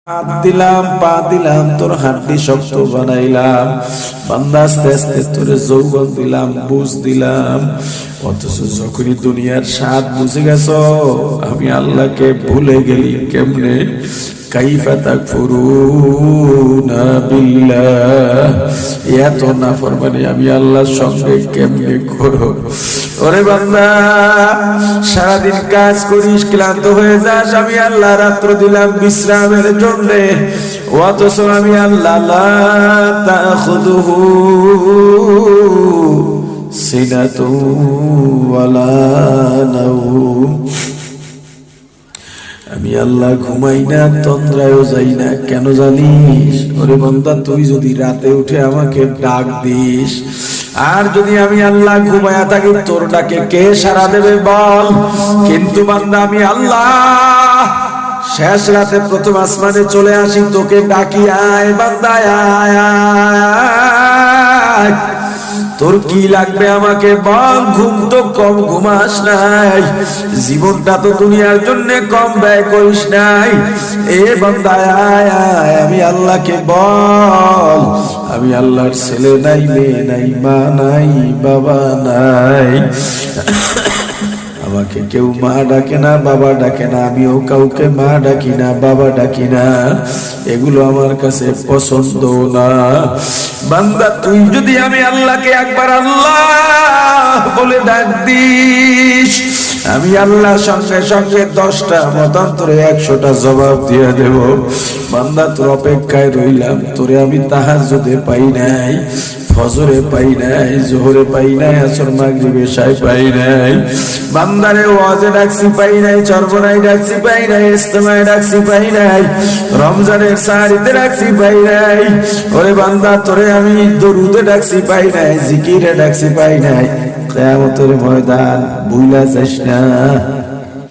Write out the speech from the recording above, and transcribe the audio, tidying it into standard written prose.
হাত দিলাম, পা দিলাম, তোর হাড্ডি শক্ত বানাইলাম। বান্দা আস্তে আস্তে তোরে যৌবন দিলাম, বুঝ দিলাম। অথচ যখনই দুনিয়ার স্বাদ বুঝে গেছ, আমি আল্লাহকে ভুলে গেলি কেমনে? কাইফা তাকফুরুনা বিল্লাহ, এত নাফরমানি আমি আল্লাহর সঙ্গে কেমনে করো? ওরে বান্দা, সারাদিন কাজ করিস, ক্লান্ত হয়ে যাস, আমি আল্লাহ রাত্র দিলাম বিশ্রামের জন্যে। অথচ আমি আল্লাহ লা তাখুযুহু সিনাতুন ওয়ালা নাওম, আমি আল্লাহ ঘুমাই না, তন্দ্রায়ও যাই না। কেন জানিস? ওরে বান্দা, তুই যদি রাতে উঠে আমাকে ডাক দিস, আর যদি আমি আল্লাহ ঘুমায়া থাকি, তোর ডাকে কে সাড়া দেবে বল? কিন্তু বান্দা, আমি আল্লাহ শেষ রাতে প্রথম আসমানে চলে আসি, তোকে ডাকি, আয় বান্দা আয় আয়। তোর কি লাগবে আমাকে বল? ঘুম তো কম ঘুমাস নাই, জীবনটা তো দুনিয়ার জন্য কম ব্যয় করিস নাই। এ বান্দা আয় আয়, আমি আল্লাহকে বল, আমি আল্লাহর ছেলে নাই, মেয়ে নাই, মা নাই, বাবা নাই। আমাকে কেউ মা ডাকে না, বাবা ডাকে না, আমিও কাউকে মা ডাকি না, বাবা ডাকি না। এগুলো আমার কাছে পছন্দ না। বান্দা, তুই যদি আমি আল্লাহকে একবার আল্লাহ বলে ডাক দিস, আমি আল্লাহ সঙ্গে সঙ্গে 10টা মতান্তরে 100টা জবাব দিয়ে দেব। বান্দা, তোর অপেক্ষায় রইলাম। তোরে আমি তাহাজ্জুদে পাই নাই, ফজরে পাই নাই, জোহরে পাই নাই, আসর মাগরিব এশায় পাই নাই। বান্দারে ওয়াজে ডাকছি পাই নাই, চরবনায় ডাকছি পাই নাই, ইজতেমায় ডাকছি পাই নাই, রমজানের সাহারিতে ডাকছি পাই নাই। ওরে বান্দা, তোরে আমি দরুদে ডাকছি পাই নাই, জিকিরে ডাকছি পাই নাই। কিয়ামতের ময়দান ভুলা যাস না।